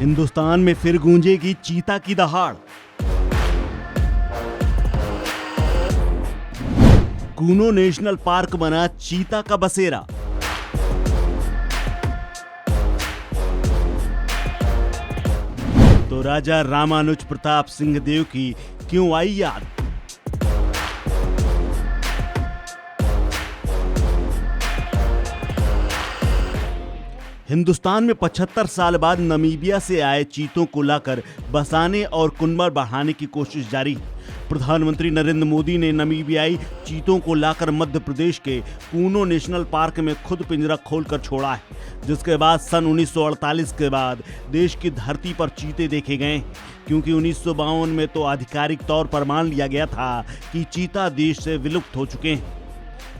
हिंदुस्तान में फिर गूंजेगी चीता की दहाड़। कूनो नेशनल पार्क बना चीता का बसेरा। तो राजा रामानुज प्रताप सिंह देव की क्यों आई याद? हिंदुस्तान में 75 साल बाद नामीबिया से आए चीतों को लाकर बसाने और कुनबा बढ़ाने की कोशिश जारी है। प्रधानमंत्री नरेंद्र मोदी ने नामीबियाई चीतों को लाकर मध्य प्रदेश के कूनो नेशनल पार्क में खुद पिंजरा खोलकर छोड़ा है, जिसके बाद सन 1948 के बाद देश की धरती पर चीते देखे गए हैं, क्योंकि 1952 में तो आधिकारिक तौर पर मान लिया गया था कि चीता देश से विलुप्त हो चुके हैं।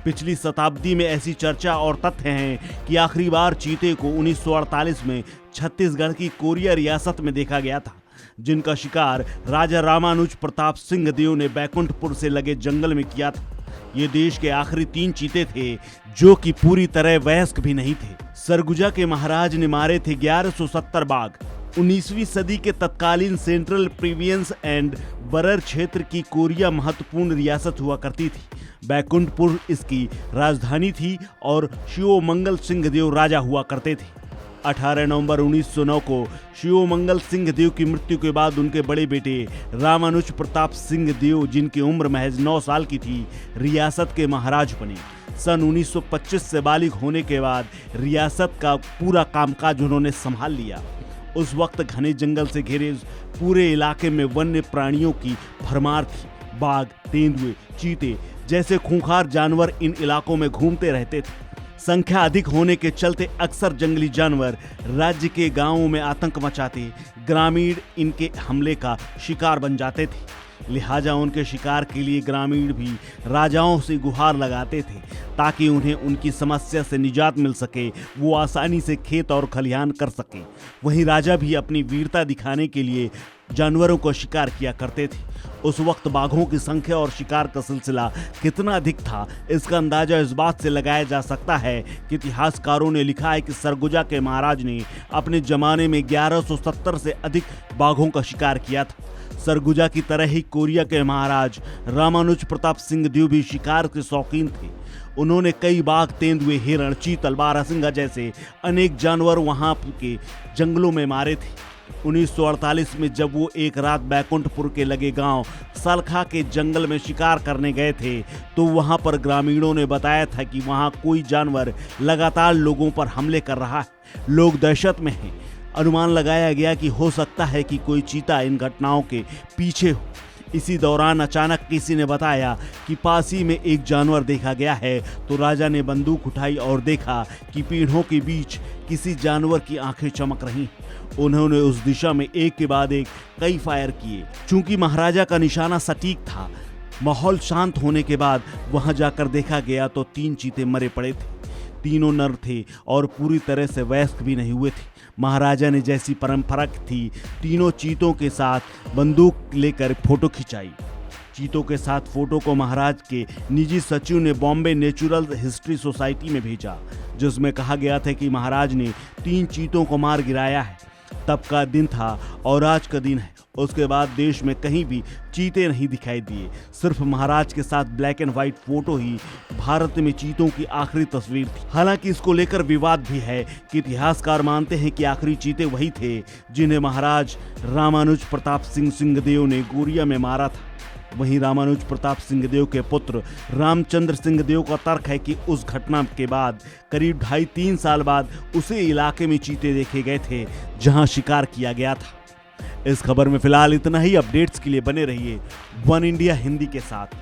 पिछली शताब्दी में ऐसी चर्चा और तथ्य हैं कि आखिरी बार चीते को 1948 में छत्तीसगढ़ की कोरिया रियासत में देखा गया था, जिनका शिकार राजा रामानुज प्रताप सिंह देव ने बैकुंठपुर से लगे जंगल में किया था। ये देश के आखिरी 3 चीते थे जो कि पूरी तरह वयस्क भी नहीं थे। सरगुजा के महाराज ने मारे थे 1170 बाघ। 19वीं सदी के तत्कालीन सेंट्रल प्रोविंस एंड बरर क्षेत्र की कोरिया महत्वपूर्ण रियासत हुआ करती थी। बैकुंठपुर इसकी राजधानी थी और शिवमंगल सिंह देव राजा हुआ करते थे। 18 नवंबर 1909 को शिवमंगल सिंह देव की मृत्यु के बाद उनके बड़े बेटे रामानुज प्रताप सिंह देव, जिनकी उम्र महज 9 साल की थी, रियासत के महाराज बने। सन 1925 से बालिग होने के बाद रियासत का पूरा कामकाज उन्होंने संभाल लिया। उस वक्त घने जंगल से घिरे पूरे इलाके में वन्य प्राणियों की भरमार थी। बाघ, तेंदुए, चीते जैसे खूंखार जानवर इन इलाकों में घूमते रहते थे। संख्या अधिक होने के चलते अक्सर जंगली जानवर राज्य के गांवों में आतंक मचाते, ग्रामीण इनके हमले का शिकार बन जाते थे। लिहाजा उनके शिकार के लिए ग्रामीण भी राजाओं से गुहार लगाते थे ताकि उन्हें उनकी समस्या से निजात मिल सके, वो आसानी से खेत और खलिहान कर सके। वहीं राजा भी अपनी वीरता दिखाने के लिए जानवरों को शिकार किया करते थे। उस वक्त बाघों की संख्या और शिकार का सिलसिला कितना अधिक था, इसका अंदाजा इस बात से लगाया जा सकता है कि इतिहासकारों ने लिखा है कि सरगुजा के महाराज ने अपने जमाने में 1170 से अधिक बाघों का शिकार किया था। सरगुजा की तरह ही कोरिया के महाराज रामानुज प्रताप सिंह देव भी शिकार के शौकीन थे। उन्होंने कई बाघ, तेंदुए, हिरण, चीतल, बारहसिंगा जैसे अनेक जानवर वहां के जंगलों में मारे थे। 1948 में जब वो एक रात बैकुंठपुर के लगे गांव सलखा के जंगल में शिकार करने गए थे, तो वहां पर ग्रामीणों ने बताया था कि वहां कोई जानवर लगातार लोगों पर हमले कर रहा है। लोग दहशत में हैं। अनुमान लगाया गया कि हो सकता है कि कोई चीता इन घटनाओं के पीछे हो। इसी दौरान अचानक किसी ने बताया कि पास ही में एक जानवर देखा गया है, तो राजा ने बंदूक उठाई और देखा कि पीढ़ों के बीच किसी जानवर की आंखें चमक रही। उन्होंने उस दिशा में एक के बाद एक कई फायर किए। चूंकि महाराजा का निशाना सटीक था, माहौल शांत होने के बाद वहां जाकर देखा गया तो 3 चीते मरे पड़े थे। तीनों नर थे और पूरी तरह से वयस्क भी नहीं हुए थे। महाराजा ने जैसी परंपरा थी, तीनों चीतों के साथ बंदूक लेकर फोटो खिंचाई। चीतों के साथ फोटो को महाराज के निजी सचिव ने बॉम्बे नेचुरल हिस्ट्री सोसाइटी में भेजा, जिसमें कहा गया था कि महाराज ने 3 चीतों को मार गिराया है। तब का दिन था और आज का दिन है। उसके बाद देश में कहीं भी चीते नहीं दिखाई दिए। सिर्फ महाराज के साथ ब्लैक एंड व्हाइट फोटो ही भारत में चीतों की आखिरी तस्वीर थी। हालांकि इसको लेकर विवाद भी है कि इतिहासकार मानते हैं कि आखिरी चीते वही थे जिन्हें महाराज रामानुज प्रताप सिंह देव ने कोरिया में मारा था। वहीं रामानुज प्रताप सिंह देव के पुत्र रामचंद्र सिंह देव का तर्क है कि उस घटना के बाद करीब 2.5-3 साल बाद उसी इलाके में चीते देखे गए थे जहां शिकार किया गया था। इस खबर में फिलहाल इतना ही। अपडेट्स के लिए बने रहिए वन इंडिया हिंदी के साथ।